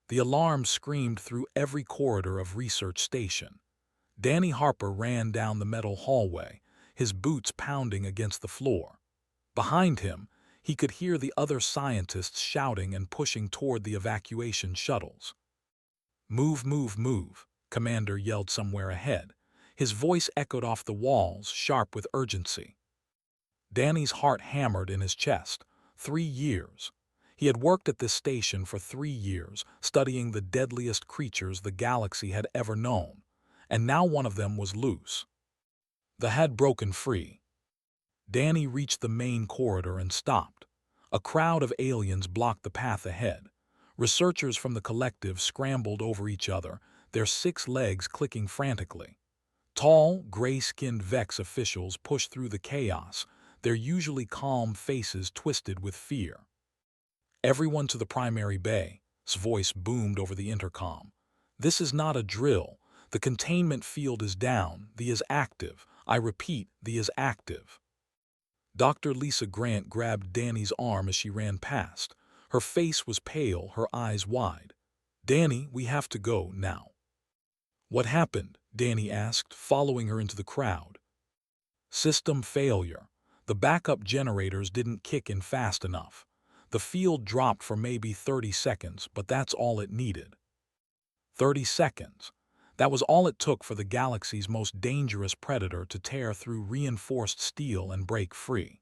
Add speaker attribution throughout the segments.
Speaker 1: The alarm screamed through every corridor of Research Station. Danny Harper ran down the metal hallway, his boots pounding against the floor. Behind him, he could hear the other scientists shouting and pushing toward the evacuation shuttles. "Move, move, move," Commander yelled somewhere ahead. His voice echoed off the walls, sharp with urgency. Danny's heart hammered in his chest. 3 years. He had worked at this station for 3 years, studying the deadliest creatures the galaxy had ever known, and now one of them was loose. The had broken free. Danny reached the main corridor and stopped. A crowd of aliens blocked the path ahead. Researchers from the collective scrambled over each other, their 6 legs clicking frantically. Tall, gray-skinned Vex officials pushed through the chaos, their usually calm faces twisted with fear. "Everyone to the primary bay's voice boomed over the intercom. "This is not a drill. The containment field is down. The is active. I repeat, the is active." Dr. Lisa Grant grabbed Danny's arm as she ran past. Her face was pale, her eyes wide. "Danny, we have to go now." "What happened?" Danny asked, following her into the crowd. "System failure. The backup generators didn't kick in fast enough. The field dropped for maybe 30 seconds, but that's all it needed." 30 seconds. That was all it took for the galaxy's most dangerous predator to tear through reinforced steel and break free.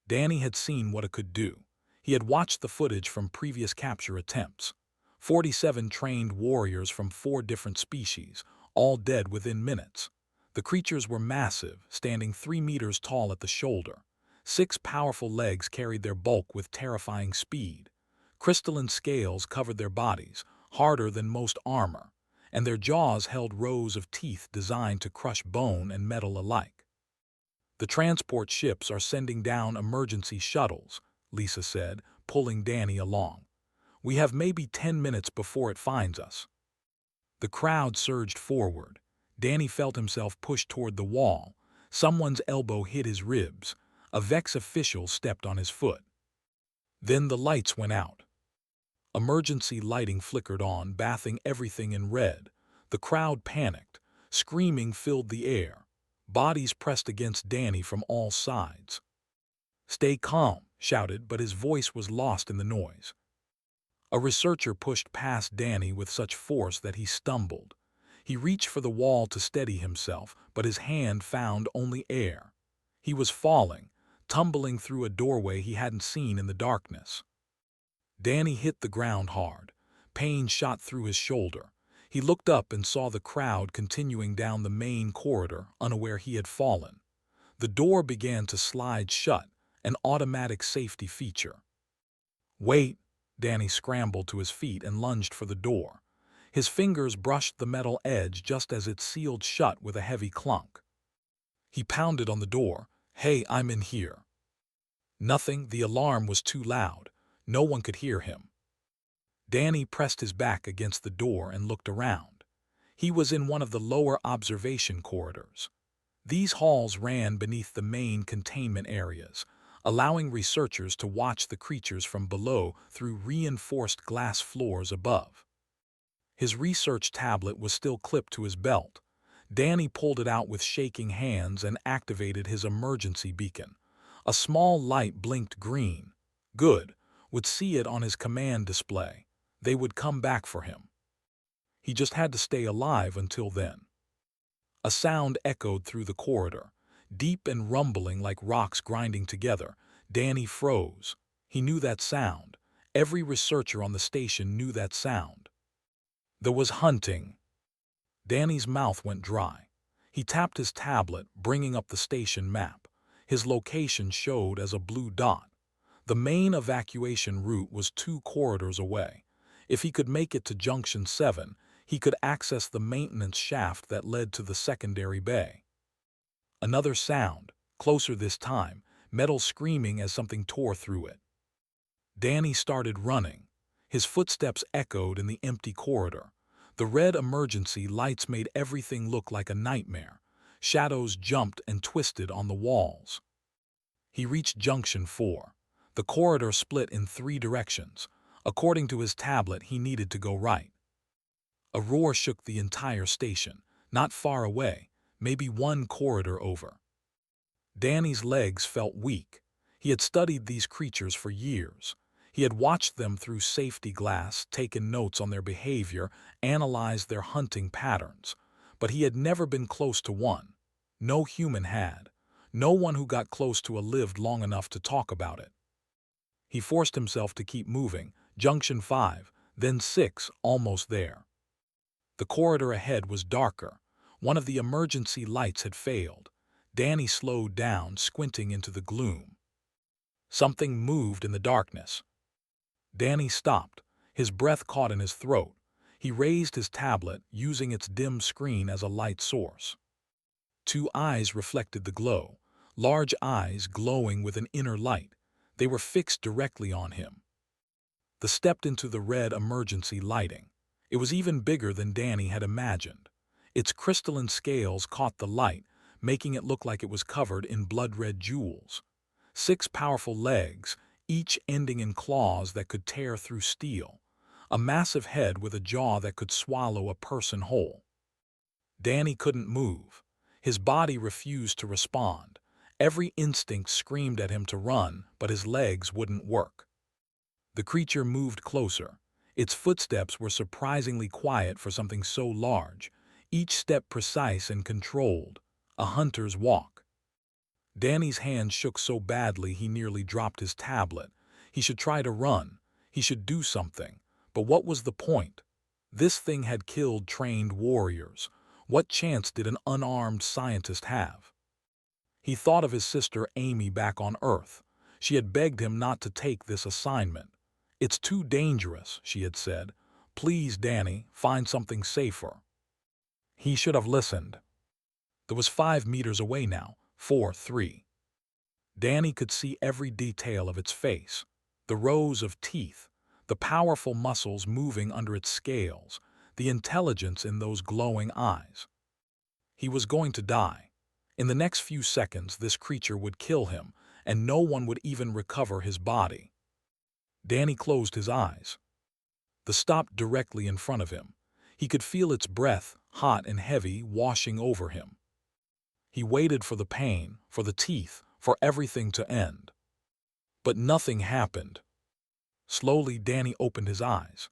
Speaker 1: Danny had seen what it could do. He had watched the footage from previous capture attempts. 47 trained warriors from 4 different species, all dead within minutes. The creatures were massive, standing 3 meters tall at the shoulder. 6 powerful legs carried their bulk with terrifying speed. Crystalline scales covered their bodies, harder than most armor, and their jaws held rows of teeth designed to crush bone and metal alike. "The transport ships are sending down emergency shuttles," Lisa said, pulling Danny along. "We have maybe 10 minutes before it finds us." The crowd surged forward. Danny felt himself pushed toward the wall. Someone's elbow hit his ribs. A Vex official stepped on his foot. Then the lights went out. Emergency lighting flickered on, bathing everything in red. The crowd panicked. Screaming filled the air. Bodies pressed against Danny from all sides. "Stay calm," shouted, but his voice was lost in the noise. A researcher pushed past Danny with such force that he stumbled. He reached for the wall to steady himself, but his hand found only air. He was falling, tumbling through a doorway he hadn't seen in the darkness. Danny hit the ground hard. Pain shot through his shoulder. He looked up and saw the crowd continuing down the main corridor, unaware he had fallen. The door began to slide shut, an automatic safety feature. "Wait!" Danny scrambled to his feet and lunged for the door. His fingers brushed the metal edge just as it sealed shut with a heavy clunk. He pounded on the door. "Hey, I'm in here." Nothing, the alarm was too loud. No one could hear him. Danny pressed his back against the door and looked around. He was in one of the lower observation corridors. These halls ran beneath the main containment areas, allowing researchers to watch the creatures from below through reinforced glass floors above. His research tablet was still clipped to his belt. Danny pulled it out with shaking hands and activated his emergency beacon. A small light blinked green. Good. Would see it on his command display. They would come back for him. He just had to stay alive until then. A sound echoed through the corridor, deep and rumbling like rocks grinding together. Danny froze. He knew that sound. Every researcher on the station knew that sound. There was hunting. Danny's mouth went dry. He tapped his tablet, bringing up the station map. His location showed as a blue dot. The main evacuation route was 2 corridors away. If he could make it to Junction 7, he could access the maintenance shaft that led to the secondary bay. Another sound, closer this time, metal screaming as something tore through it. Danny started running. His footsteps echoed in the empty corridor. The red emergency lights made everything look like a nightmare. Shadows jumped and twisted on the walls. He reached Junction 4. The corridor split in 3 directions. According to his tablet, he needed to go right. A roar shook the entire station, not far away, maybe one corridor over. Danny's legs felt weak. He had studied these creatures for years. He had watched them through safety glass, taken notes on their behavior, analyzed their hunting patterns. But he had never been close to one. No human had. No one who got close to a lived long enough to talk about it. He forced himself to keep moving. Junction 5, then 6, almost there. The corridor ahead was darker. One of the emergency lights had failed. Danny slowed down, squinting into the gloom. Something moved in the darkness. Danny stopped. His breath caught in his throat. He raised his tablet, using its dim screen as a light source. Two eyes reflected the glow, large eyes glowing with an inner light. They were fixed directly on him. They stepped into the red emergency lighting. It was even bigger than Danny had imagined. Its crystalline scales caught the light, making it look like it was covered in blood-red jewels. 6 powerful legs, each ending in claws that could tear through steel. A massive head with a jaw that could swallow a person whole. Danny couldn't move. His body refused to respond. Every instinct screamed at him to run, but his legs wouldn't work. The creature moved closer. Its footsteps were surprisingly quiet for something so large, each step precise and controlled, a hunter's walk. Danny's hand shook so badly he nearly dropped his tablet. He should try to run. He should do something. But what was the point? This thing had killed trained warriors. What chance did an unarmed scientist have? He thought of his sister Amy back on Earth. She had begged him not to take this assignment. "It's too dangerous," she had said. "Please, Danny, find something safer." He should have listened. There was 5 meters away now, 4, 3. Danny could see every detail of its face, the rows of teeth, the powerful muscles moving under its scales, the intelligence in those glowing eyes. He was going to die. In the next few seconds, this creature would kill him, and no one would even recover his body. Danny closed his eyes. The stopped directly in front of him. He could feel its breath, hot and heavy, washing over him. He waited for the pain, for the teeth, for everything to end. But nothing happened. Slowly, Danny opened his eyes.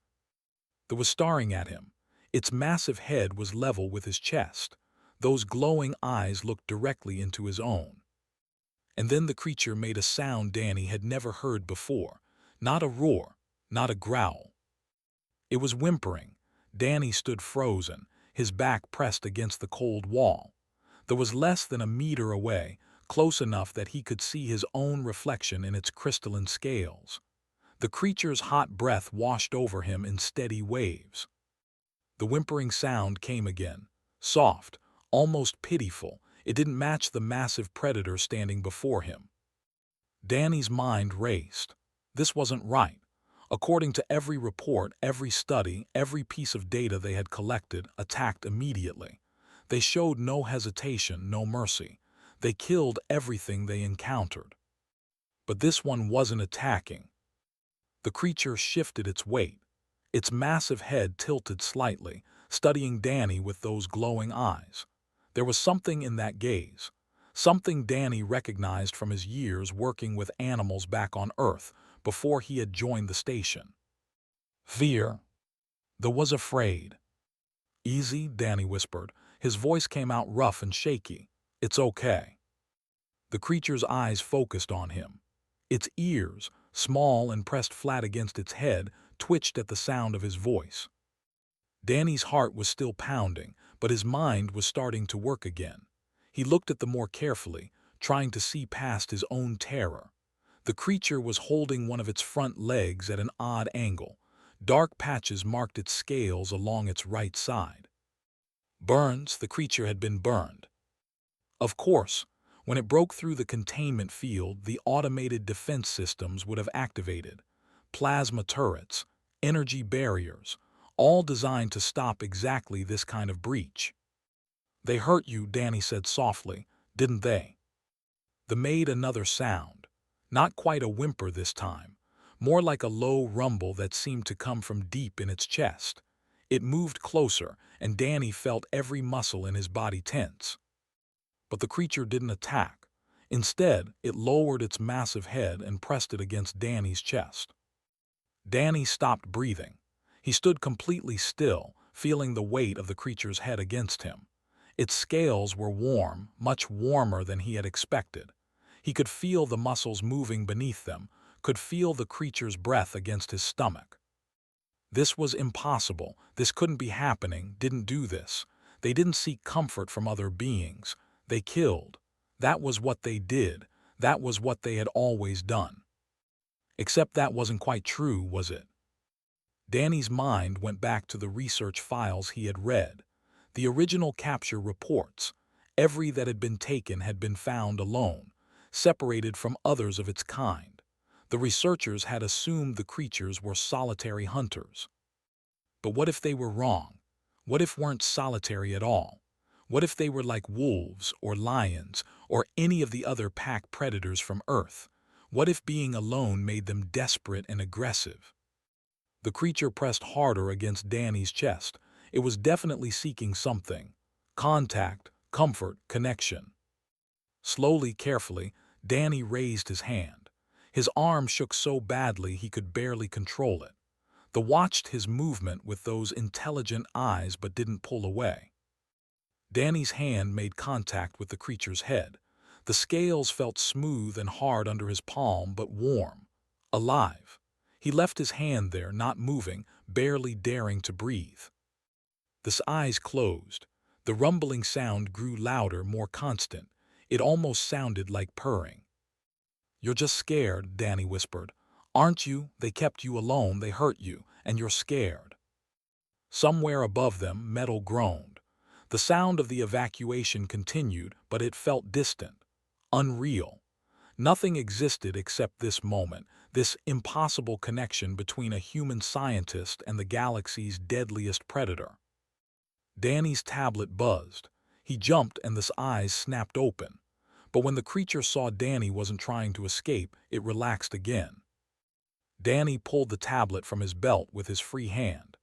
Speaker 1: It was staring at him. Its massive head was level with his chest. Those glowing eyes looked directly into his own. And then the creature made a sound Danny had never heard before. Not a roar, not a growl. It was whimpering. Danny stood frozen, his back pressed against the cold wall. There was less than a meter away, close enough that he could see his own reflection in its crystalline scales. The creature's hot breath washed over him in steady waves. The whimpering sound came again, soft, almost pitiful. It didn't match the massive predator standing before him. Danny's mind raced. This wasn't right. According to every report, every study, every piece of data they had collected, attacked immediately. They showed no hesitation, no mercy. They killed everything they encountered. But this one wasn't attacking. The creature shifted its weight. Its massive head tilted slightly, studying Danny with those glowing eyes. There was something in that gaze. Something Danny recognized from his years working with animals back on Earth before he had joined the station. Fear. There was afraid. "Easy," Danny whispered. His voice came out rough and shaky. "It's okay." The creature's eyes focused on him. Its ears, small and pressed flat against its head, twitched at the sound of his voice. Danny's heart was still pounding, but his mind was starting to work again. He looked at them more carefully, trying to see past his own terror. The creature was holding one of its front legs at an odd angle. Dark patches marked its scales along its right side. Burns, the creature had been burned. Of course, when it broke through the containment field, the automated defense systems would have activated. Plasma turrets, energy barriers, all designed to stop exactly this kind of breach. "They hurt you," Danny said softly, "didn't they?" They made another sound. Not quite a whimper this time. more like a low rumble that seemed to come from deep in its chest. It moved closer, and Danny felt every muscle in his body tense. But the creature didn't attack. Instead, it lowered its massive head and pressed it against Danny's chest. Danny stopped breathing. He stood completely still, feeling the weight of the creature's head against him. Its scales were warm, much warmer than he had expected. He could feel the muscles moving beneath them, could feel the creature's breath against his stomach. This was impossible. This couldn't be happening. Didn't do this. They didn't seek comfort from other beings. They killed. That was what they did. That was what they had always done. Except that wasn't quite true, was it? Danny's mind went back to the research files he had read. The original capture reports. Every that had been taken had been found alone, separated from others of its kind. The researchers had assumed the creatures were solitary hunters. But what if they were wrong? What if weren't solitary at all? What if they were like wolves or lions or any of the other pack predators from Earth? What if being alone made them desperate and aggressive? The creature pressed harder against Danny's chest. It was definitely seeking something. Contact, comfort, connection. Slowly, carefully, Danny raised his hand. His arm shook so badly he could barely control it. The watched his movement with those intelligent eyes but didn't pull away. Danny's hand made contact with the creature's head. The scales felt smooth and hard under his palm but warm, alive. He left his hand there, not moving, barely daring to breathe. The eyes closed. The rumbling sound grew louder, more constant. It almost sounded like purring. "You're just scared," Danny whispered. "Aren't you? They kept you alone, they hurt you, and you're scared." Somewhere above them, metal groaned. The sound of the evacuation continued, but it felt distant, unreal. Nothing existed except this moment, this impossible connection between a human scientist and the galaxy's deadliest predator. Danny's tablet buzzed. He jumped and the eyes snapped open. But when the creature saw Danny wasn't trying to escape, it relaxed again. Danny pulled the tablet from his belt with his free hand.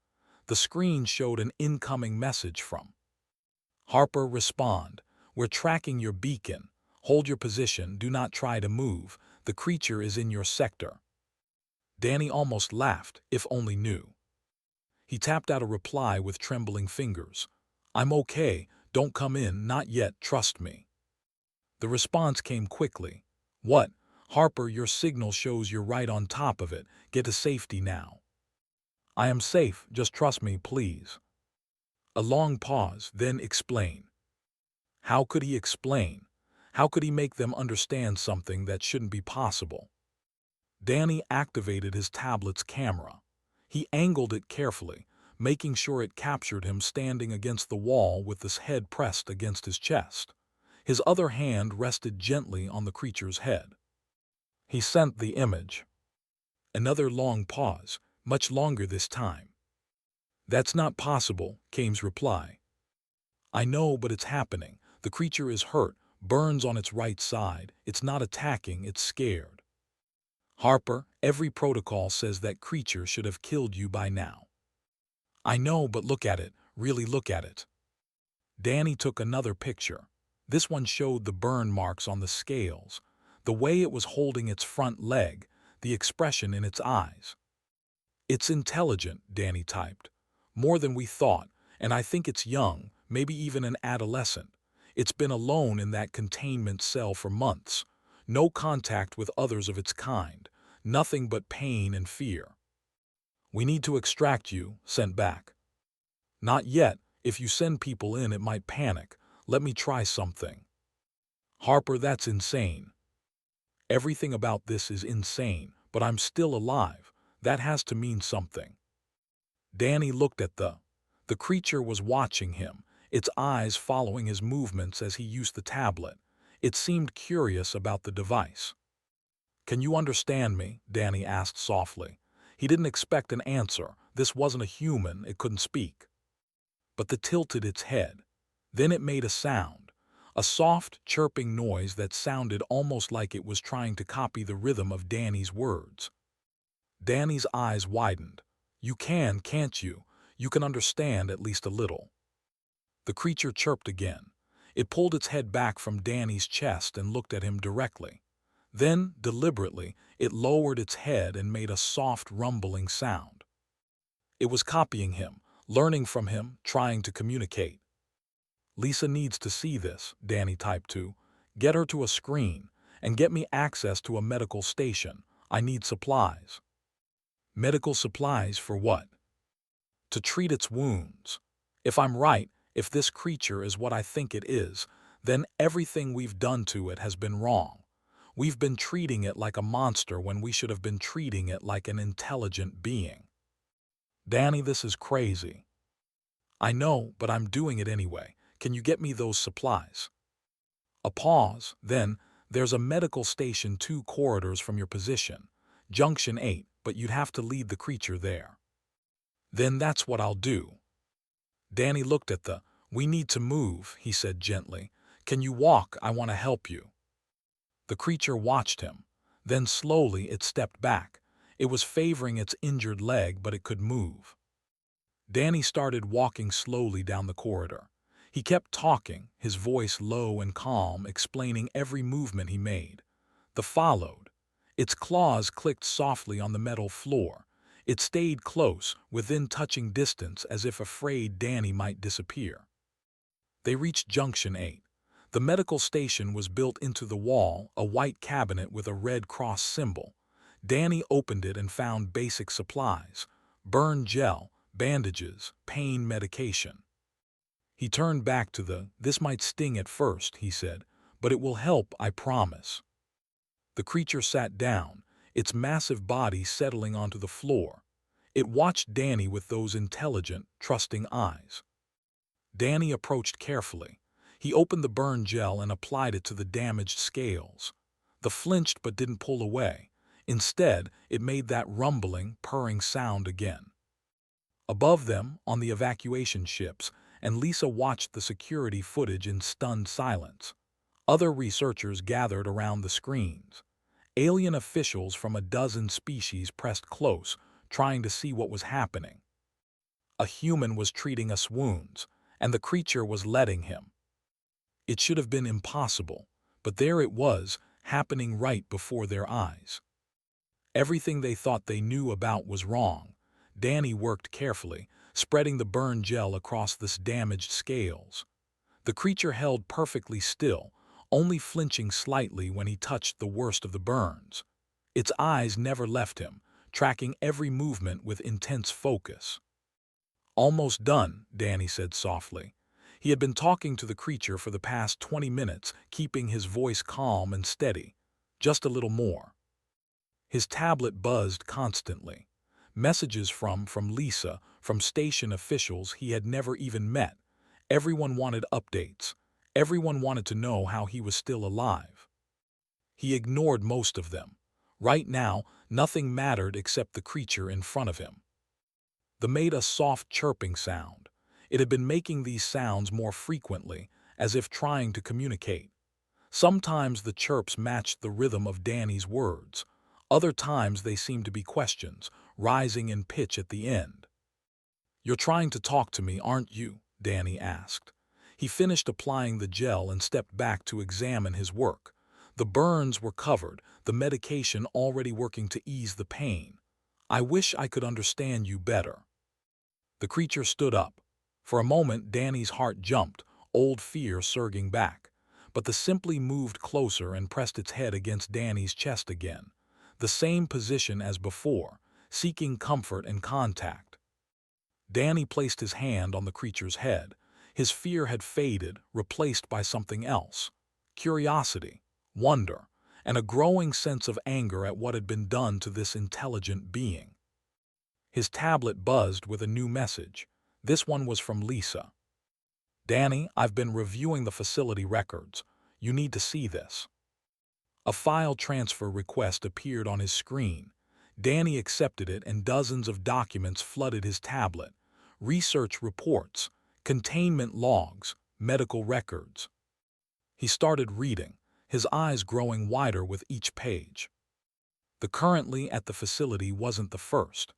Speaker 1: The screen showed an incoming message from Harper. Respond. We're tracking your beacon. Hold your position. Do not try to move. The creature is in your sector. Danny almost laughed, if only knew. He tapped out a reply with trembling fingers. "I'm okay. Don't come in. Not yet. Trust me." The response came quickly. "What? Harper, your signal shows you're right on top of it. Get to safety now." "I am safe. Just trust me, please." A long pause, then explain. How could he explain? How could he make them understand something that shouldn't be possible? Danny activated his tablet's camera. He angled it carefully, making sure it captured him standing against the wall with his head pressed against his chest. His other hand rested gently on the creature's head. He sent the image. Another long pause, much longer this time. "That's not possible," Kame's reply. "I know, but it's happening. The creature is hurt, burns on its right side. It's not attacking, it's scared." "Harper, every protocol says that creature should have killed you by now." "I know, but look at it. Really look at it." Danny took another picture. This one showed the burn marks on the scales, the way it was holding its front leg, the expression in its eyes. "It's intelligent," Danny typed. "More than we thought, and I think it's young, maybe even an adolescent. It's been alone in that containment cell for months. No contact with others of its kind. Nothing but pain and fear. We need to extract you, sent back." "Not yet. If you send people in, it might panic. Let me try something." "Harper, that's insane." "Everything about this is insane, but I'm still alive. That has to mean something." Danny looked at the creature was watching him, its eyes following his movements as he used the tablet. It seemed curious about the device. "Can you understand me?" Danny asked softly. He didn't expect an answer. This wasn't a human, it couldn't speak. But it tilted its head. Then it made a sound, a soft, chirping noise that sounded almost like it was trying to copy the rhythm of Danny's words. Danny's eyes widened. You can, can't you? You can understand at least a little. The creature chirped again. It pulled its head back from Danny's chest and looked at him directly. Then, deliberately, it lowered its head and made a soft, rumbling sound. It was copying him, learning from him, trying to communicate. Lisa needs to see this, Danny typed to. Get her to a screen, and get me access to a medical station. I need supplies. Medical supplies for what? To treat its wounds. If I'm right, if this creature is what I think it is, then everything we've done to it has been wrong. We've been treating it like a monster when we should have been treating it like an intelligent being. Danny, this is crazy. I know, but I'm doing it anyway. Can you get me those supplies? A pause, then, there's a medical station 2 corridors from your position. Junction 8, but you'd have to lead the creature there. Then that's what I'll do. Danny looked at we need to move, he said gently. Can you walk? I want to help you. The creature watched him. Then slowly it stepped back. It was favoring its injured leg, but it could move. Danny started walking slowly down the corridor. He kept talking, his voice low and calm, explaining every movement he made. The followed. Its claws clicked softly on the metal floor. It stayed close, within touching distance, as if afraid Danny might disappear. They reached Junction 8. The medical station was built into the wall, a white cabinet with a red cross symbol. Danny opened it and found basic supplies: burn gel, bandages, pain medication. He turned back to this might sting at first, he said, but it will help, I promise. The creature sat down, its massive body settling onto the floor. It watched Danny with those intelligent, trusting eyes. Danny approached carefully. He opened the burn gel and applied it to the damaged scales. The flinched but didn't pull away. Instead, it made that rumbling, purring sound again. Above them, on the evacuation ships, and Lisa watched the security footage in stunned silence. Other researchers gathered around the screens. Alien officials from a dozen species pressed close, trying to see what was happening. A human was treating us wounds, and the creature was letting him. It should have been impossible, but there it was, happening right before their eyes. Everything they thought they knew about was wrong. Danny worked carefully, spreading the burn gel across the damaged scales. The creature held perfectly still, only flinching slightly when he touched the worst of the burns. Its eyes never left him, tracking every movement with intense focus. Almost done, Danny said softly. He had been talking to the creature for the past 20 minutes, keeping his voice calm and steady. Just a little more. His tablet buzzed constantly. Messages from Lisa, from station officials he had never even met. Everyone wanted updates. Everyone wanted to know how he was still alive. He ignored most of them. Right now, nothing mattered except the creature in front of him. They made a soft chirping sound. It had been making these sounds more frequently, as if trying to communicate. Sometimes the chirps matched the rhythm of Danny's words. Other times they seemed to be questions, rising in pitch at the end. "You're trying to talk to me, aren't you?" Danny asked. He finished applying the gel and stepped back to examine his work. The burns were covered, the medication already working to ease the pain. "I wish I could understand you better." The creature stood up. For a moment, Danny's heart jumped, old fear surging back. But the simply moved closer and pressed its head against Danny's chest again. The same position as before, seeking comfort and contact. Danny placed his hand on the creature's head. His fear had faded, replaced by something else. Curiosity, wonder, and a growing sense of anger at what had been done to this intelligent being. His tablet buzzed with a new message. This one was from Lisa. "Danny, I've been reviewing the facility records. You need to see this." A file transfer request appeared on his screen. Danny accepted it and dozens of documents flooded his tablet. Research reports, containment logs, medical records. He started reading, his eyes growing wider with each page. The currently at the facility wasn't the first.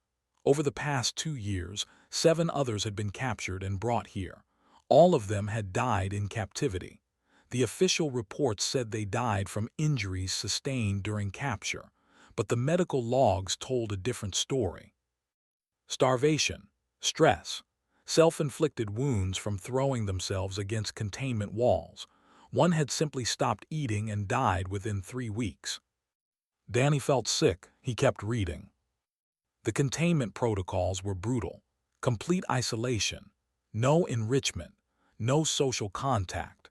Speaker 1: Over the past 2 years, 7 others had been captured and brought here. All of them had died in captivity. The official reports said they died from injuries sustained during capture, but the medical logs told a different story. Starvation, stress, self-inflicted wounds from throwing themselves against containment walls. One had simply stopped eating and died within 3 weeks. Danny felt sick. He kept reading. The containment protocols were brutal. Complete isolation, no enrichment, no social contact.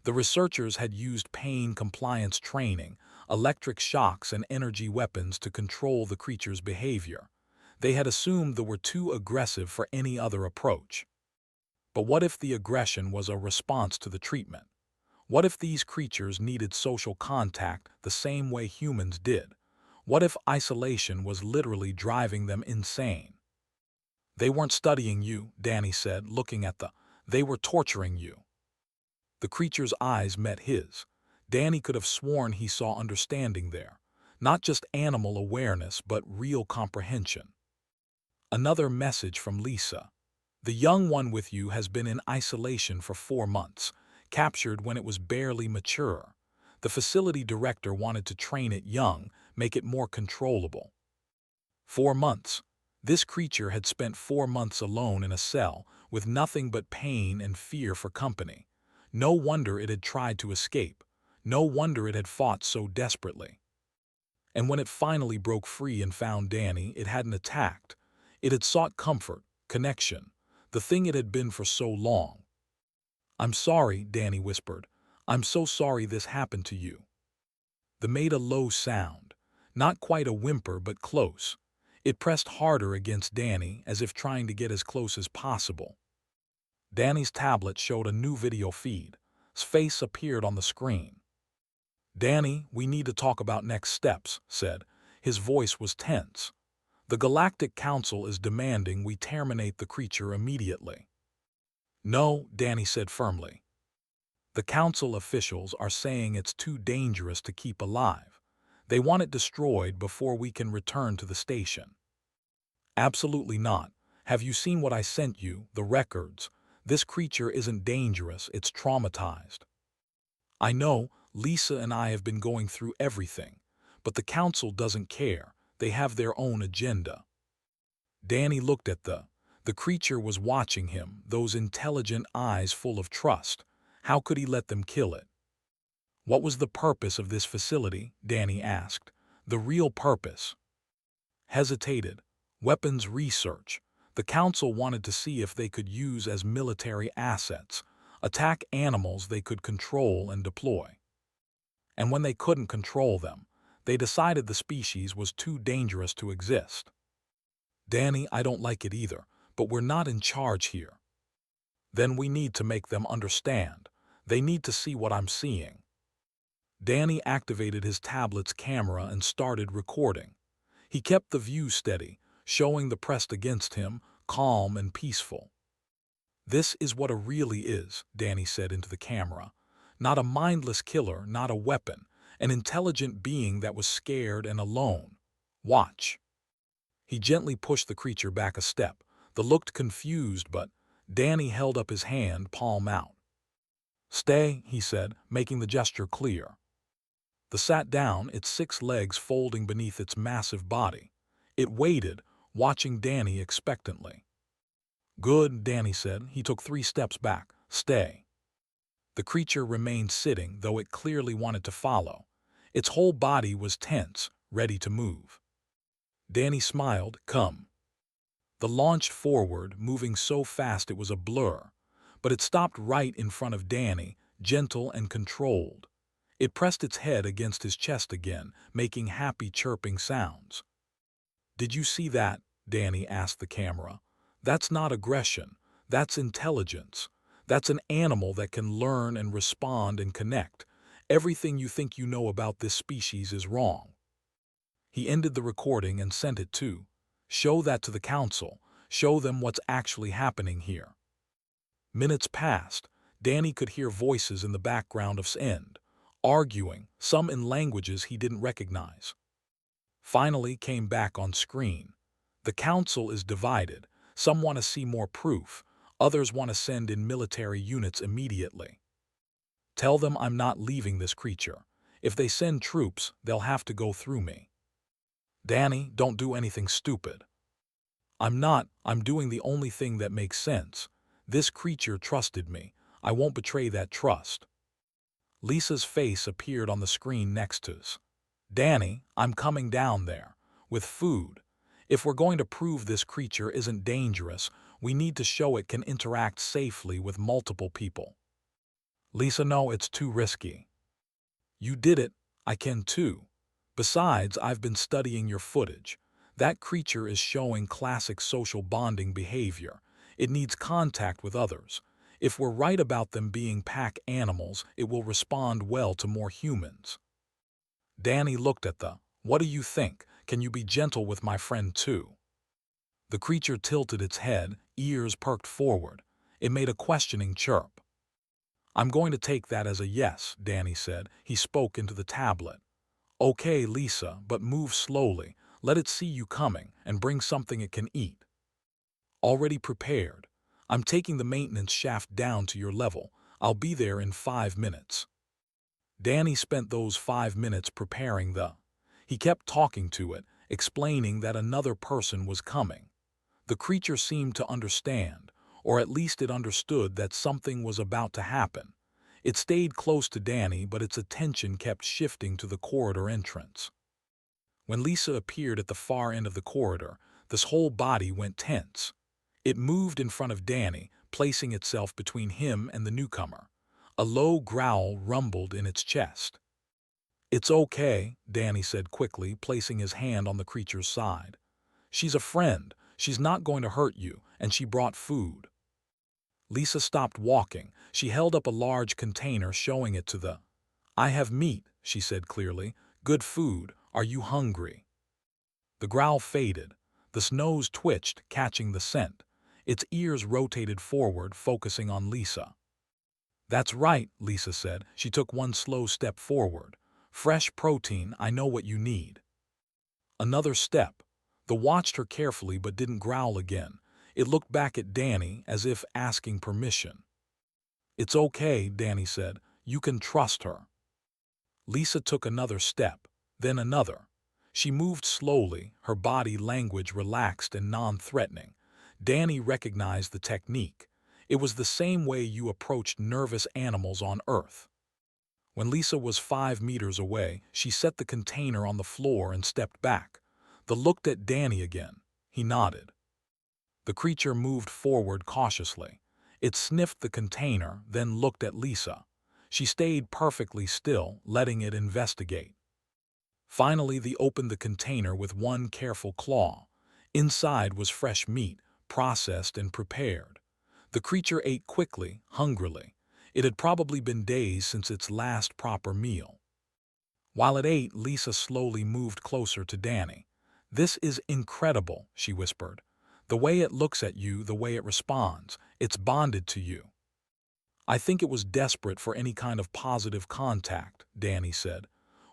Speaker 1: The researchers had used pain compliance training, electric shocks and energy weapons to control the creature's behavior. They had assumed they were too aggressive for any other approach. But what if the aggression was a response to the treatment? What if these creatures needed social contact the same way humans did? What if isolation was literally driving them insane? They weren't studying you, Danny said, looking at they were torturing you. The creature's eyes met his. Danny could have sworn he saw understanding there. Not just animal awareness, but real comprehension. Another message from Lisa. The young one with you has been in isolation for 4 months, captured when it was barely mature. The facility director wanted to train it young, make it more controllable. 4 months. This creature had spent 4 months alone in a cell, with nothing but pain and fear for company. No wonder it had tried to escape. No wonder it had fought so desperately. And when it finally broke free and found Danny, it hadn't attacked. It had sought comfort, connection, the thing it had been for so long. "I'm sorry," Danny whispered. "I'm so sorry this happened to you." They made a low sound, not quite a whimper but close. It pressed harder against Danny, as if trying to get as close as possible. Danny's tablet showed a new video feed. His face appeared on the screen. "Danny, we need to talk about next steps," said. His voice was tense. "The Galactic Council is demanding we terminate the creature immediately." "No," Danny said firmly. "The Council officials are saying it's too dangerous to keep alive. They want it destroyed before we can return to the station." "Absolutely not. Have you seen what I sent you, the records? This creature isn't dangerous, it's traumatized." "I know, Lisa and I have been going through everything, but the Council doesn't care. They have their own agenda." Danny looked at the creature was watching him, those intelligent eyes full of trust. How could he let them kill it? "What was the purpose of this facility?" Danny asked. "The real purpose." Hesitated. "Weapons research. The Council wanted to see if they could use as military assets, attack animals they could control and deploy. And when they couldn't control them, they decided the species was too dangerous to exist." "Danny, I don't like it either, but we're not in charge here." "Then we need to make them understand. They need to see what I'm seeing." Danny activated his tablet's camera and started recording. He kept the view steady, showing the pressed against him, calm and peaceful. "This is what a really is," Danny said into the camera. "Not a mindless killer, not a weapon, an intelligent being that was scared and alone. Watch." He gently pushed the creature back a step. The looked confused, but Danny held up his hand, palm out. "Stay," he said, making the gesture clear. The sat down, its 6 legs folding beneath its massive body. It waited, watching Danny expectantly. "Good," Danny said. He took 3 steps back. "Stay." The creature remained sitting, though it clearly wanted to follow. Its whole body was tense, ready to move. Danny smiled. "Come." The launched forward, moving so fast it was a blur, but it stopped right in front of Danny, gentle and controlled. It pressed its head against his chest again, making happy chirping sounds. "Did you see that?" Danny asked the camera. "That's not aggression. That's intelligence. That's an animal that can learn and respond and connect. Everything you think you know about this species is wrong." He ended the recording and sent it to. "Show that to the Council. Show them what's actually happening here." Minutes passed. Danny could hear voices in the background of end, arguing, some in languages he didn't recognize. finally came back on screen. The council is divided. Some want to see more proof. Others want to send in military units immediately. Tell them I'm not leaving this creature. If they send troops, they'll have to go through me. Danny, don't do anything stupid. I'm not. I'm doing the only thing that makes sense. This creature trusted me. I won't betray that trust. Lisa's face appeared on the screen next to his. Danny, I'm coming down there. With food. If we're going to prove this creature isn't dangerous, we need to show it can interact safely with multiple people. Lisa, no, it's too risky. You did it. I can too. Besides, I've been studying your footage. That creature is showing classic social bonding behavior. It needs contact with others. If we're right about them being pack animals, it will respond well to more humans. Danny looked at the, what do you think? Can you be gentle with my friend too? The creature tilted its head, ears perked forward. It made a questioning chirp. I'm going to take that as a yes, Danny said. He spoke into the tablet. Okay, Lisa, but move slowly. Let it see you coming, and bring something it can eat. Already prepared. I'm taking the maintenance shaft down to your level. I'll be there in 5 minutes. Danny spent those 5 minutes preparing the. He kept talking to it, explaining that another person was coming. The creature seemed to understand, or at least it understood that something was about to happen. It stayed close to Danny, but its attention kept shifting to the corridor entrance. When Lisa appeared at the far end of the corridor, this whole body went tense. It moved in front of Danny, placing itself between him and the newcomer. A low growl rumbled in its chest. It's okay, Danny said quickly, placing his hand on the creature's side. She's a friend. She's not going to hurt you, and she brought food. Lisa stopped walking. She held up a large container, showing it to the. I have meat, she said clearly. Good food. Are you hungry? The growl faded. The nose twitched, catching the scent. Its ears rotated forward, focusing on Lisa. That's right, Lisa said. She took one slow step forward. Fresh protein, I know what you need. Another step. The watched her carefully but didn't growl again. It looked back at Danny as if asking permission. It's okay, Danny said. You can trust her. Lisa took another step, then another. She moved slowly, her body language relaxed and non-threatening. Danny recognized the technique. It was the same way you approached nervous animals on Earth. When Lisa was 5 meters away, she set the container on the floor and stepped back. Looked at Danny again. He nodded. The creature moved forward cautiously. It sniffed the container, then looked at Lisa. She stayed perfectly still, letting it investigate. Finally, they opened the container with one careful claw. Inside was fresh meat, processed and prepared. The creature ate quickly, hungrily. It had probably been days since its last proper meal. While it ate, Lisa slowly moved closer to Danny. This is incredible, she whispered. The way it looks at you, the way it responds, it's bonded to you. I think it was desperate for any kind of positive contact, Danny said.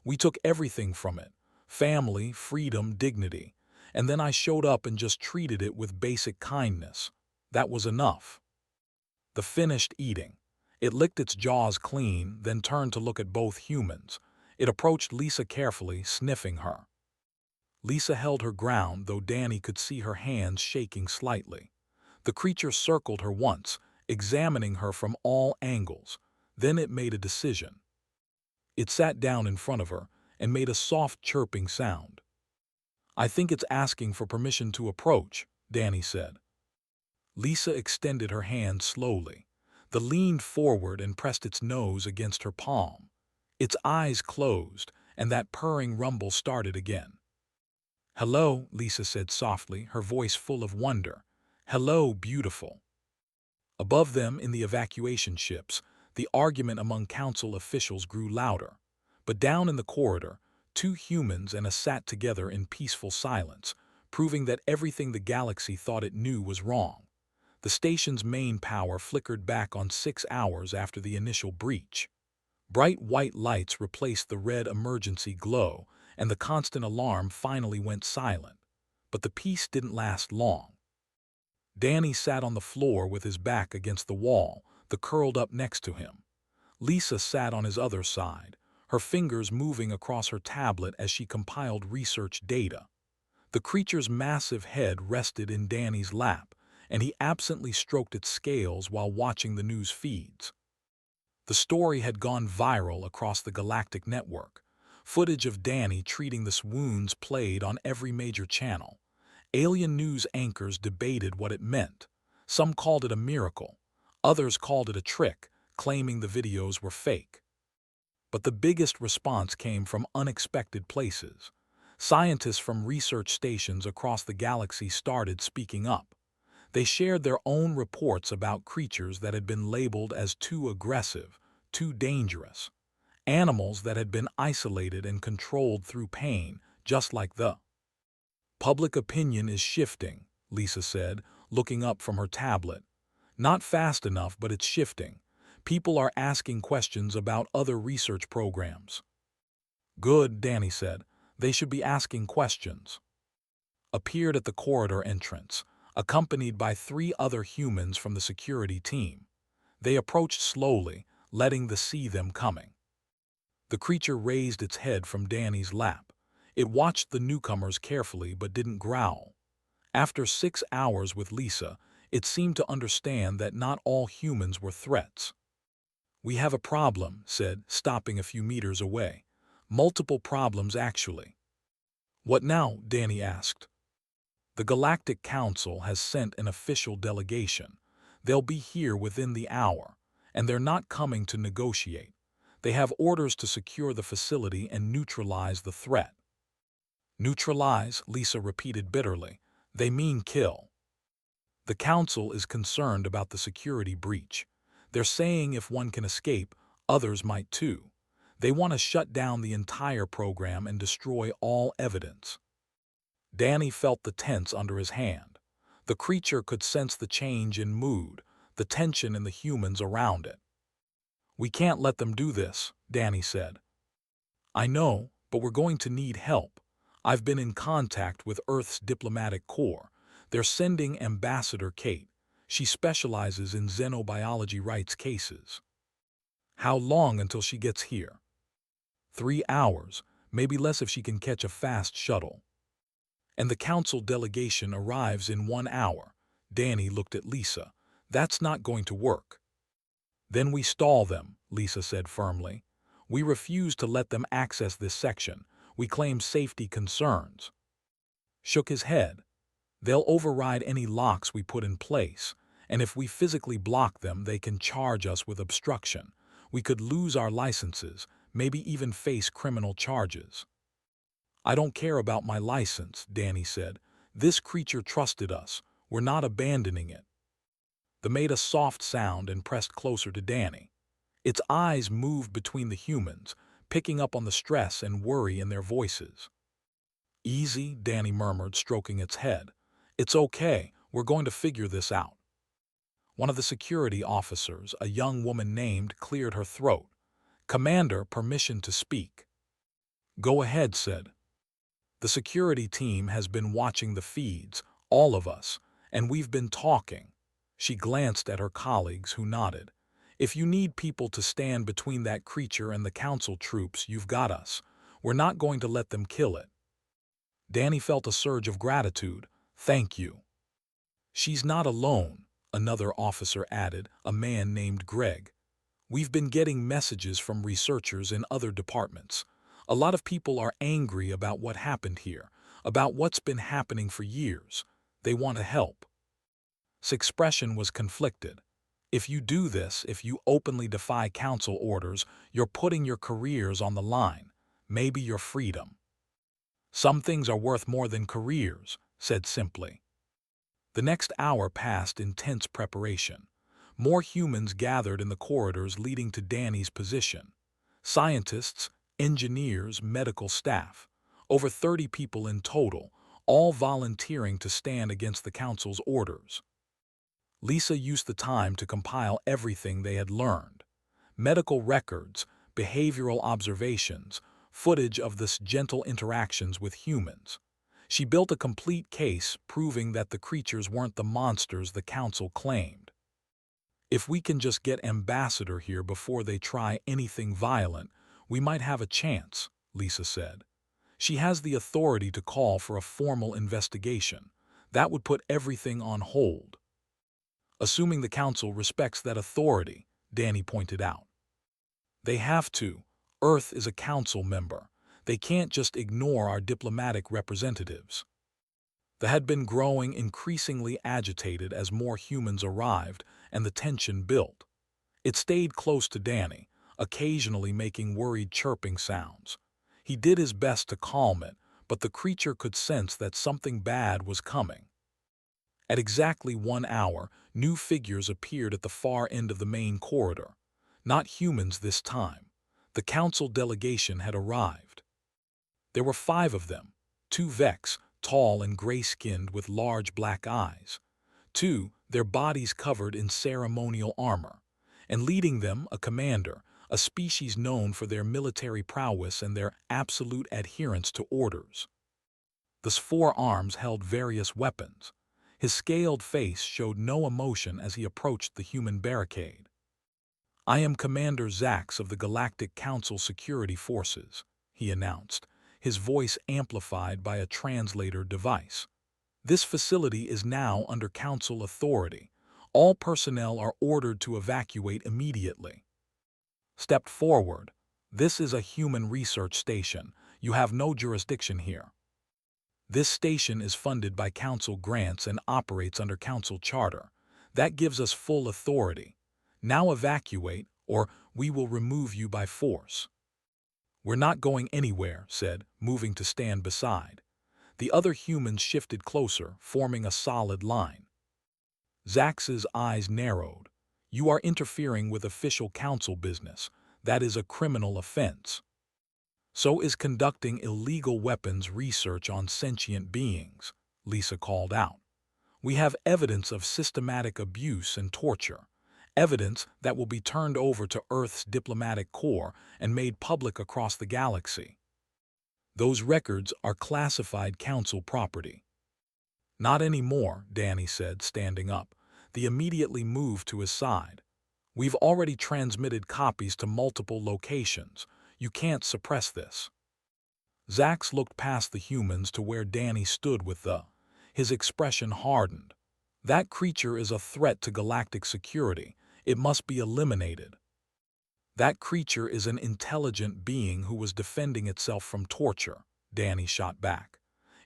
Speaker 1: We took everything from it. Family, freedom, dignity. And then I showed up and just treated it with basic kindness. That was enough. The finished eating. It licked its jaws clean, then turned to look at both humans. It approached Lisa carefully, sniffing her. Lisa held her ground, though Danny could see her hands shaking slightly. The creature circled her once, examining her from all angles. Then it made a decision. It sat down in front of her and made a soft chirping sound. I think it's asking for permission to approach, Danny said. Lisa extended her hand slowly. The leaned forward and pressed its nose against her palm. Its eyes closed, and that purring rumble started again. Hello, Lisa said softly, her voice full of wonder. Hello, beautiful. Above them, in the evacuation ships, the argument among council officials grew louder. But down in the corridor, 2 humans and a sat together in peaceful silence, proving that everything the galaxy thought it knew was wrong. The station's main power flickered back on 6 hours after the initial breach. Bright white lights replaced the red emergency glow, and the constant alarm finally went silent. But the peace didn't last long. Danny sat on the floor with his back against the wall, the curled up next to him. Lisa sat on his other side, her fingers moving across her tablet as she compiled research data. The creature's massive head rested in Danny's lap, and he absently stroked its scales while watching the news feeds. The story had gone viral across the galactic network. Footage of Danny treating the wounds played on every major channel. Alien news anchors debated what it meant. Some called it a miracle. Others called it a trick, claiming the videos were fake. But the biggest response came from unexpected places. Scientists from research stations across the galaxy started speaking up. They shared their own reports about creatures that had been labeled as too aggressive, too dangerous. Animals that had been isolated and controlled through pain, just like the public opinion is shifting, Lisa said, looking up from her tablet. Not fast enough, but it's shifting. People are asking questions about other research programs. Good, Danny said. They should be asking questions. Appeared at the corridor entrance, accompanied by 3 other humans from the security team. They approached slowly, letting them see them coming. The creature raised its head from Danny's lap. It watched the newcomers carefully but didn't growl. After 6 hours with Lisa, it seemed to understand that not all humans were threats. We have a problem, said, stopping a few meters away. Multiple problems, actually. What now? Danny asked. The Galactic Council has sent an official delegation. They'll be here within the hour, and they're not coming to negotiate. They have orders to secure the facility and neutralize the threat. Neutralize, Lisa repeated bitterly. They mean kill. The Council is concerned about the security breach. They're saying if one can escape, others might too. They want to shut down the entire program and destroy all evidence. Danny felt the tense under his hand. The creature could sense the change in mood, the tension in the humans around it. We can't let them do this, Danny said. I know, but we're going to need help. I've been in contact with Earth's diplomatic corps. They're sending Ambassador Kate. She specializes in xenobiology rights cases. How long until she gets here? 3 hours, maybe less if she can catch a fast shuttle. And the council delegation arrives in 1 hour. Danny looked at Lisa. That's not going to work. Then we stall them, Lisa said firmly. We refuse to let them access this section. We claim safety concerns. Shook his head. They'll override any locks we put in place, and if we physically block them, they can charge us with obstruction. We could lose our licenses, maybe even face criminal charges. I don't care about my license, Danny said. This creature trusted us. We're not abandoning it. They made a soft sound and pressed closer to Danny. Its eyes moved between the humans, picking up on the stress and worry in their voices. Easy, Danny murmured, stroking its head. It's okay, we're going to figure this out. One of the security officers, a young woman named, cleared her throat. Commander, permission to speak. Go ahead, said. The security team has been watching the feeds, all of us, and we've been talking. She glanced at her colleagues, who nodded. If you need people to stand between that creature and the council troops, you've got us. We're not going to let them kill it. Danny felt a surge of gratitude. Thank you. She's not alone, another officer added, a man named Greg. We've been getting messages from researchers in other departments. A lot of people are angry about what happened here, about what's been happening for years. They want to help. His expression was conflicted. If you do this, if you openly defy council orders, you're putting your careers on the line, maybe your freedom. Some things are worth more than careers, said simply. The next hour passed in tense preparation. More humans gathered in the corridors leading to Danny's position. Scientists, engineers, medical staff. Over 30 people in total, all volunteering to stand against the council's orders. Lisa used the time to compile everything they had learned. Medical records, behavioral observations, footage of this gentle interactions with humans. She built a complete case proving that the creatures weren't the monsters the council claimed. If we can just get Ambassador here before they try anything violent, we might have a chance, Lisa said. She has the authority to call for a formal investigation. That would put everything on hold. Assuming the council respects that authority, Danny pointed out. They have to. Earth is a council member. They can't just ignore our diplomatic representatives. They had been growing increasingly agitated as more humans arrived and the tension built. It stayed close to Danny, occasionally making worried chirping sounds. He did his best to calm it, but the creature could sense that something bad was coming. At exactly 1 hour, new figures appeared at the far end of the main corridor. Not humans this time. The council delegation had arrived. There were 5 of them, 2 Vex, tall and gray-skinned with large black eyes. 2, their bodies covered in ceremonial armor, and leading them a commander, a species known for their military prowess and their absolute adherence to orders. The 4 arms held various weapons. His scaled face showed no emotion as he approached the human barricade. "I am Commander Zax of the Galactic Council Security Forces," he announced, his voice amplified by a translator device. "This facility is now under Council authority. All personnel are ordered to evacuate immediately." "Step forward. This is a human research station. You have no jurisdiction here." "This station is funded by Council grants and operates under Council charter. That gives us full authority. Now evacuate, or we will remove you by force." "We're not going anywhere," said, moving to stand beside. The other humans shifted closer, forming a solid line. Zax's eyes narrowed. "You are interfering with official council business. That is a criminal offense. So is conducting illegal weapons research on sentient beings," Lisa called out. "We have evidence of systematic abuse and torture. Evidence that will be turned over to Earth's diplomatic corps and made public across the galaxy. Those records are classified council property." "Not anymore," Danny said, standing up. He immediately moved to his side. "We've already transmitted copies to multiple locations. You can't suppress this." Zax looked past the humans to where Danny stood with his expression hardened. "That creature is a threat to galactic security. It must be eliminated." "That creature is an intelligent being who was defending itself from torture," Danny shot back.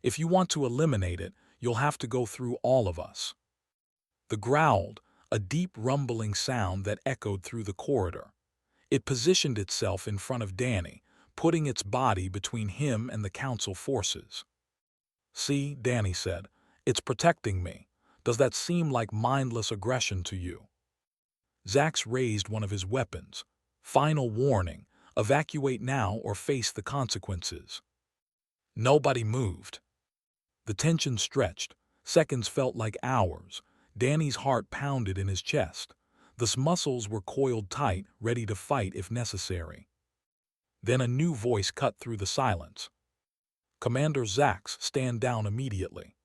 Speaker 1: "If you want to eliminate it, you'll have to go through all of us." The growled, a deep rumbling sound that echoed through the corridor. It positioned itself in front of Danny, putting its body between him and the council forces. "See," Danny said, "it's protecting me. Does that seem like mindless aggression to you?" Zax raised one of his weapons. "Final warning, evacuate now or face the consequences." Nobody moved. The tension stretched. Seconds felt like hours. Danny's heart pounded in his chest. The muscles were coiled tight, ready to fight if necessary. Then a new voice cut through the silence. "Commander Zax, stand down immediately."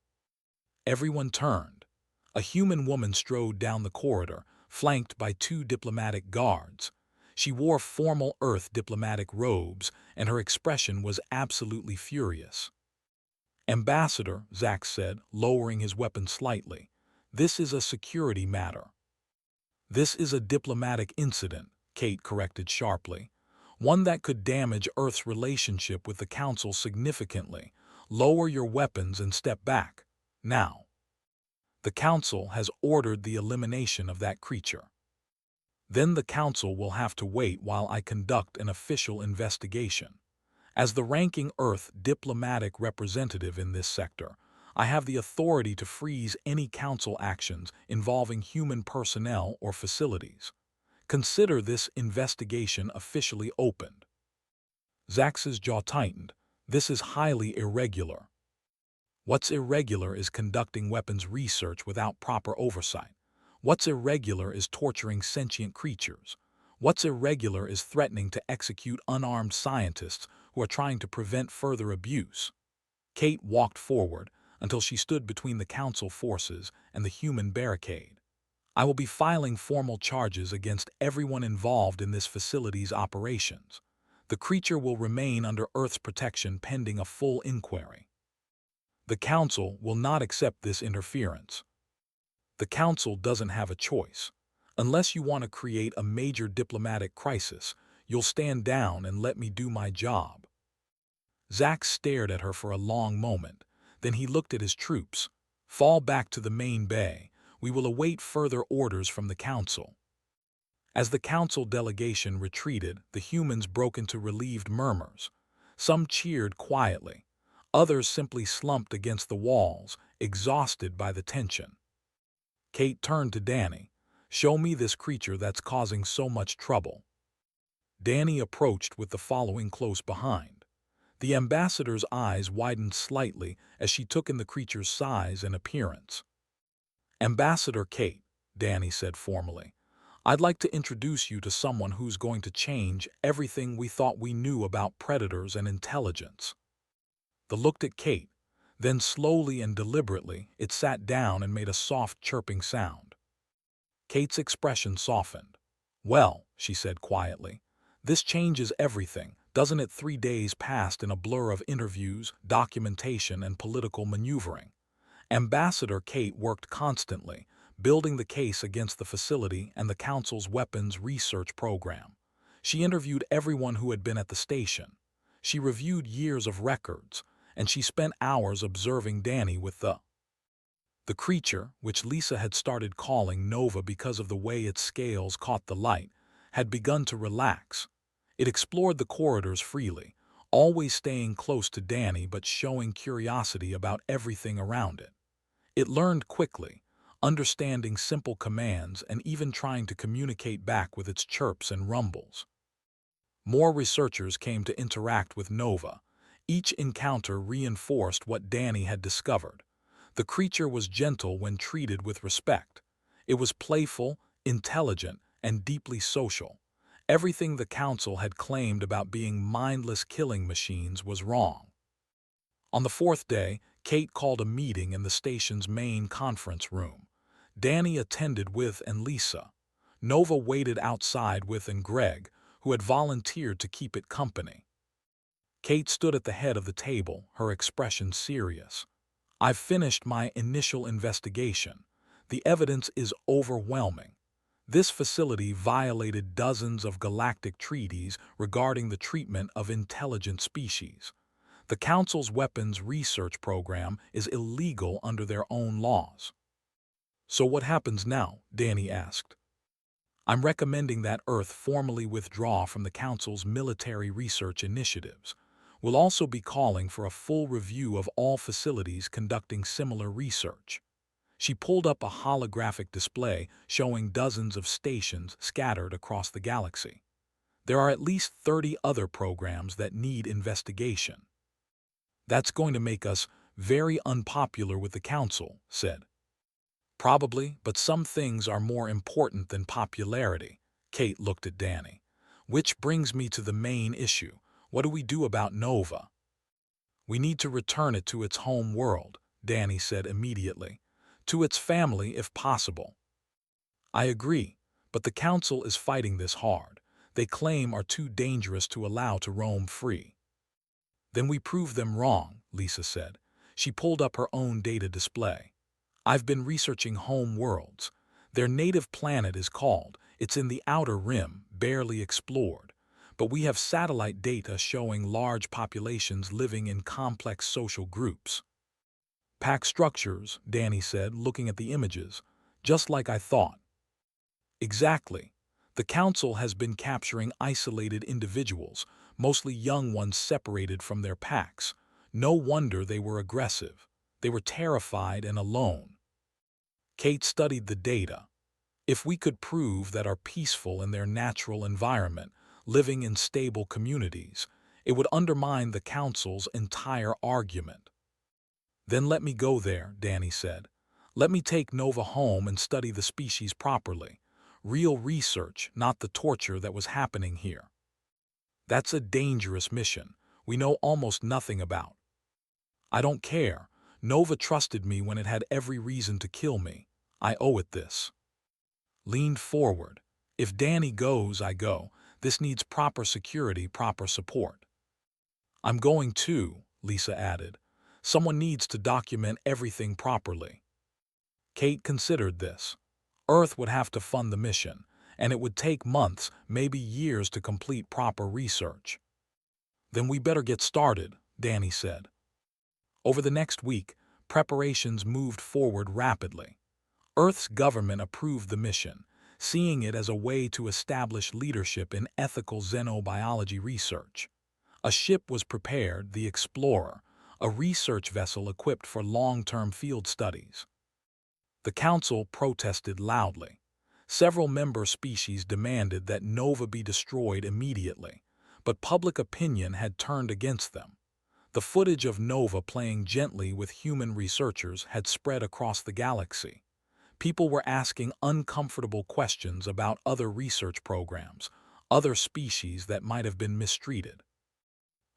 Speaker 1: Everyone turned. A human woman strode down the corridor, flanked by 2 diplomatic guards. She wore formal Earth diplomatic robes, and her expression was absolutely furious. "Ambassador," Zax said, lowering his weapon slightly, "this is a security matter." "This is a diplomatic incident," Kate corrected sharply. "One that could damage Earth's relationship with the Council significantly. Lower your weapons and step back. Now." "The Council has ordered the elimination of that creature." "Then the Council will have to wait while I conduct an official investigation. As the ranking Earth diplomatic representative in this sector, I have the authority to freeze any Council actions involving human personnel or facilities. Consider this investigation officially opened." Zax's jaw tightened. "This is highly irregular." "What's irregular is conducting weapons research without proper oversight. What's irregular is torturing sentient creatures. What's irregular is threatening to execute unarmed scientists who are trying to prevent further abuse. Kate walked forward until she stood between the Council forces and the human barricade. I will be filing formal charges against everyone involved in this facility's operations. The creature will remain under Earth's protection pending a full inquiry. The Council will not accept this interference. The Council doesn't have a choice. Unless you want to create a major diplomatic crisis, you'll stand down and let me do my job. Zack stared at her for a long moment. Then he looked at his troops. Fall back to the main bay. We will await further orders from the Council. As the Council delegation retreated, the humans broke into relieved murmurs. Some cheered quietly. Others simply slumped against the walls, exhausted by the tension. Kate turned to Danny. Show me this creature that's causing so much trouble. Danny approached with the following close behind. The ambassador's eyes widened slightly as she took in the creature's size and appearance. Ambassador Kate, Danny said formally, I'd like to introduce you to someone who's going to change everything we thought we knew about predators and intelligence. They looked at Kate. Then slowly and deliberately, it sat down and made a soft chirping sound. Kate's expression softened. Well, she said quietly, this changes everything, doesn't it? 3 days passed in a blur of interviews, documentation, and political maneuvering. Ambassador Kate worked constantly, building the case against the facility and the Council's weapons research program. She interviewed everyone who had been at the station. She reviewed years of records, and she spent hours observing Danny with the creature, which Lisa had started calling Nova because of the way its scales caught the light, had begun to relax. It explored the corridors freely, always staying close to Danny but showing curiosity about everything around it. It learned quickly, understanding simple commands and even trying to communicate back with its chirps and rumbles. More researchers came to interact with Nova. Each encounter reinforced what Danny had discovered. The creature was gentle when treated with respect. It was playful, intelligent, and deeply social. Everything the Council had claimed about being mindless killing machines was wrong. On the 4th day, Kate called a meeting in the station's main conference room. Danny attended with and Lisa. Nova waited outside with and Greg, who had volunteered to keep it company. Kate stood at the head of the table, her expression serious. I've finished my initial investigation. The evidence is overwhelming. This facility violated dozens of galactic treaties regarding the treatment of intelligent species. The Council's weapons research program is illegal under their own laws. So what happens now? Danny asked. I'm recommending that Earth formally withdraw from the Council's military research initiatives. We'll also be calling for a full review of all facilities conducting similar research. She pulled up a holographic display showing dozens of stations scattered across the galaxy. There are at least 30 other programs that need investigation. That's going to make us very unpopular with the Council, said. Probably, but some things are more important than popularity. Kate looked at Danny. Which brings me to the main issue. What do we do about Nova? We need to return it to its home world, Danny said immediately. To its family if possible. I agree, but the Council is fighting this hard. They claim are too dangerous to allow to roam free. Then we prove them wrong, Lisa said. She pulled up her own data display. I've been researching home worlds. Their native planet is called. It's in the outer rim, barely explored. But we have satellite data showing large populations living in complex social groups. Pack structures, Danny said, looking at the images. Just like I thought. Exactly. The Council has been capturing isolated individuals, mostly young ones separated from their packs. No wonder they were aggressive. They were terrified and alone. Kate studied the data. If we could prove that are peaceful in their natural environment, living in stable communities, it would undermine the Council's entire argument. Then let me go there, Danny said. Let me take Nova home and study the species properly. Real research, not the torture that was happening here. That's a dangerous mission. we know almost nothing about. I don't care. Nova trusted me when it had every reason to kill me. I owe it this. Leaned forward. If Danny goes, I go. This needs proper security, proper support. I'm going too, Lisa added. Someone needs to document everything properly. Kate considered this. Earth would have to fund the mission, and it would take months, maybe years to complete proper research. Then we better get started, Danny said. Over the next week, preparations moved forward rapidly. Earth's government approved the mission, seeing it as a way to establish leadership in ethical xenobiology research. A ship was prepared, the Explorer, a research vessel equipped for long-term field studies. The Council protested loudly. Several member species demanded that Nova be destroyed immediately, but public opinion had turned against them. The footage of Nova playing gently with human researchers had spread across the galaxy. People were asking uncomfortable questions about other research programs, other species that might have been mistreated.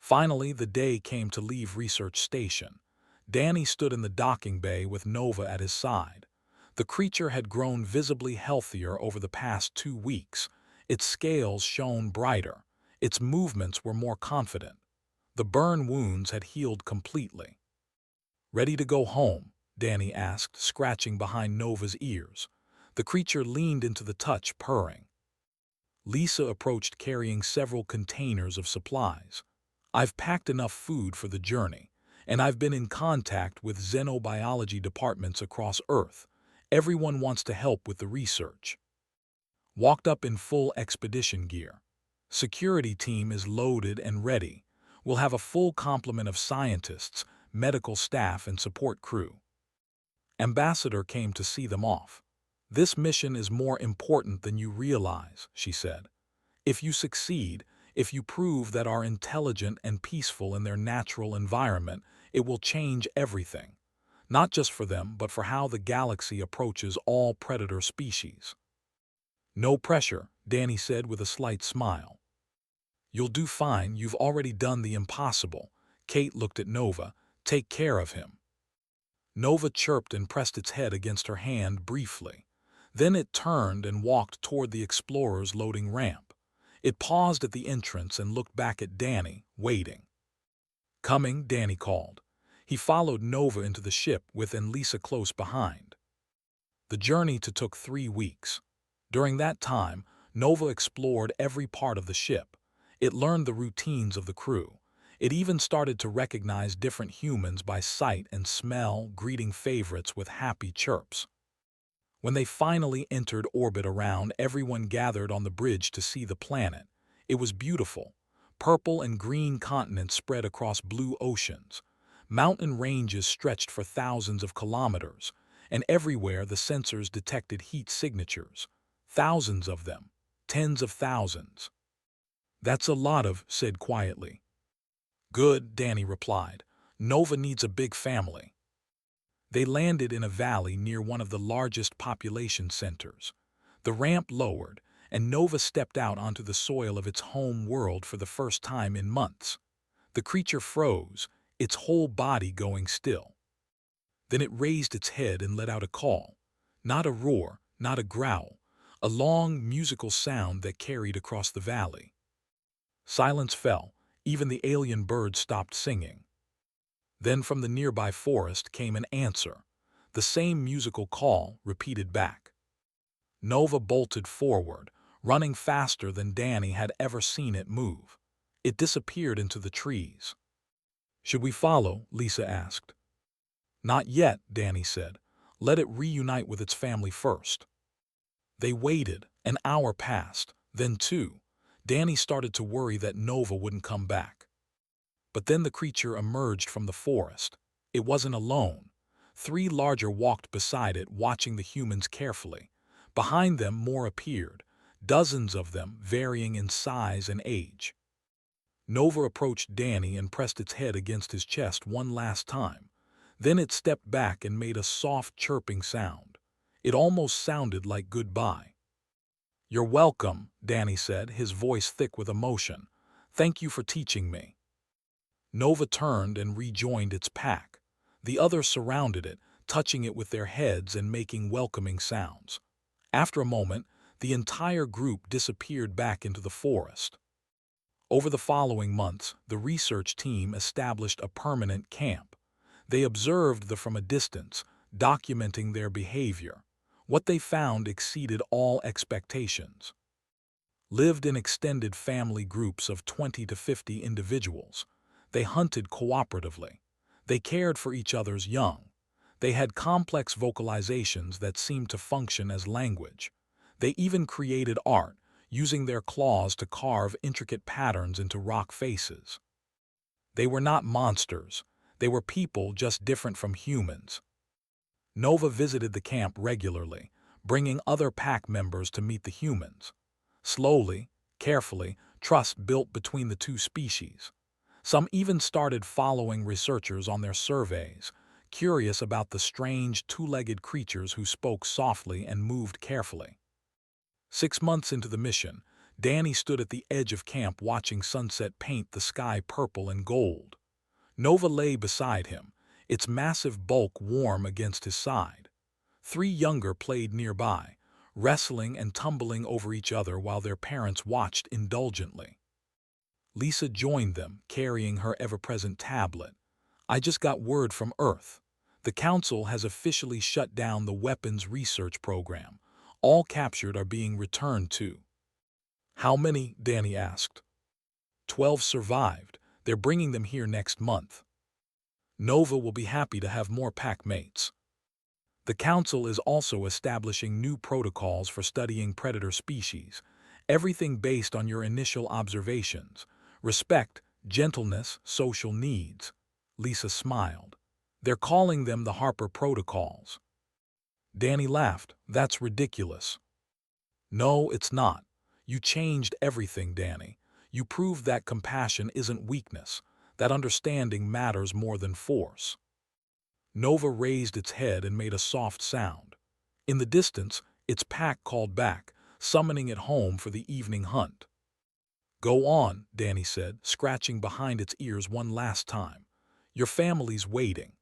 Speaker 1: Finally, the day came to leave Research Station. Danny stood in the docking bay with Nova at his side. The creature had grown visibly healthier over the past 2 weeks. Its scales shone brighter. Its movements were more confident. The burn wounds had healed completely. "Ready to go home?" Danny asked, scratching behind Nova's ears. The creature leaned into the touch, purring. Lisa approached carrying several containers of supplies. "I've packed enough food for the journey, and I've been in contact with xenobiology departments across Earth. Everyone wants to help with the research." Walked up in full expedition gear. "Security team is loaded and ready. We'll have a full complement of scientists, medical staff, and support crew." Ambassador came to see them off. "This mission is more important than you realize," she said. "If you succeed, if you prove that are intelligent and peaceful in their natural environment, it will change everything. Not just for them, but for how the galaxy approaches all predator species." "No pressure," Danny said with a slight smile. "You'll do fine, you've already done the impossible." Kate looked at Nova. "Take care of him." Nova chirped and pressed its head against her hand briefly. Then it turned and walked toward the Explorer's loading ramp. It paused at the entrance and looked back at Danny, waiting. "Coming," Danny called. He followed Nova into the ship with Lisa close behind. The journey took 3 weeks. During that time, Nova explored every part of the ship. It learned the routines of the crew. It even started to recognize different humans by sight and smell, greeting favorites with happy chirps. When they finally entered orbit around, everyone gathered on the bridge to see the planet. It was beautiful. Purple and green continents spread across blue oceans. Mountain ranges stretched for thousands of kilometers, and everywhere the sensors detected heat signatures. Thousands of them. Tens of thousands. "That's a lot of," said quietly. "Good," Danny replied. "Nova needs a big family." They landed in a valley near one of the largest population centers. The ramp lowered, and Nova stepped out onto the soil of its home world for the first time in months. The creature froze, its whole body going still. Then it raised its head and let out a call. Not a roar, not a growl, a long, musical sound that carried across the valley. Silence fell. Even the alien birds stopped singing. Then from the nearby forest came an answer. The same musical call, repeated back. Nova bolted forward, running faster than Danny had ever seen it move. It disappeared into the trees. "Should we follow?" Lisa asked. "Not yet," Danny said. "Let it reunite with its family first." They waited. An hour passed, then 2. Danny started to worry that Nova wouldn't come back. But then the creature emerged from the forest. It wasn't alone. 3 larger walked beside it, watching the humans carefully. Behind them more appeared, dozens of them, varying in size and age. Nova approached Danny and pressed its head against his chest one last time. Then it stepped back and made a soft chirping sound. It almost sounded like goodbye. "You're welcome," Danny said, his voice thick with emotion. "Thank you for teaching me." Nova turned and rejoined its pack. The others surrounded it, touching it with their heads and making welcoming sounds. After a moment, the entire group disappeared back into the forest. Over the following months, the research team established a permanent camp. They observed them from a distance, documenting their behavior. What they found exceeded all expectations. Lived in extended family groups of 20 to 50 individuals. They hunted cooperatively. They cared for each other's young. They had complex vocalizations that seemed to function as language. They even created art, using their claws to carve intricate patterns into rock faces. They were not monsters. They were people just different from humans. Nova visited the camp regularly, bringing other pack members to meet the humans. Slowly, carefully, trust built between the two species. Some even started following researchers on their surveys, curious about the strange two-legged creatures who spoke softly and moved carefully. 6 months into the mission, Danny stood at the edge of camp watching sunset paint the sky purple and gold. Nova lay beside him, its massive bulk warm against his side. 3 younger played nearby, wrestling and tumbling over each other while their parents watched indulgently. Lisa joined them, carrying her ever-present tablet. "I just got word from Earth. The Council has officially shut down the weapons research program. All captured are being returned to." "How many?" Danny asked. 12 survived. They're bringing them here next month. Nova will be happy to have more pack mates. The Council is also establishing new protocols for studying predator species, everything based on your initial observations. Respect, gentleness, social needs. Lisa smiled. "They're calling them the Harper Protocols." Danny laughed. "That's ridiculous." "No, it's not. You changed everything, Danny. You proved that compassion isn't weakness, that understanding matters more than force." Nova raised its head and made a soft sound. In the distance, its pack called back, summoning it home for the evening hunt. "Go on," Danny said, scratching behind its ears one last time. "Your family's waiting."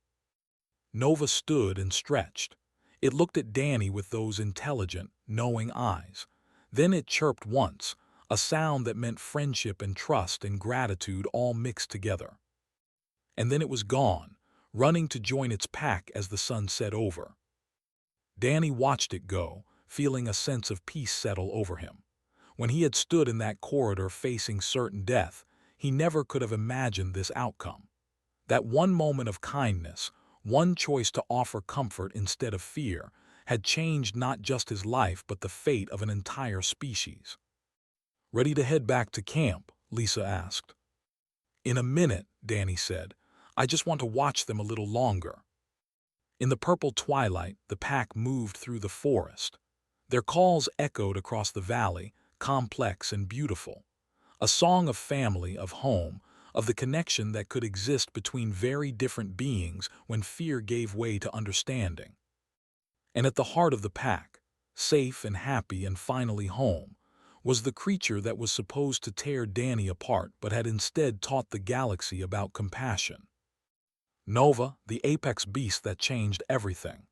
Speaker 1: Nova stood and stretched. It looked at Danny with those intelligent, knowing eyes. Then it chirped once, a sound that meant friendship and trust and gratitude all mixed together. And then it was gone, running to join its pack as the sun set over. Danny watched it go, feeling a sense of peace settle over him. When he had stood in that corridor facing certain death, he never could have imagined this outcome. That one moment of kindness, one choice to offer comfort instead of fear, had changed not just his life but the fate of an entire species. "Ready to head back to camp?" Lisa asked. "In a minute," Danny said. "I just want to watch them a little longer." In the purple twilight, the pack moved through the forest. Their calls echoed across the valley, complex and beautiful. A song of family, of home, of the connection that could exist between very different beings when fear gave way to understanding. And at the heart of the pack, safe and happy and finally home, was the creature that was supposed to tear Danny apart but had instead taught the galaxy about compassion. Nova, the apex beast that changed everything.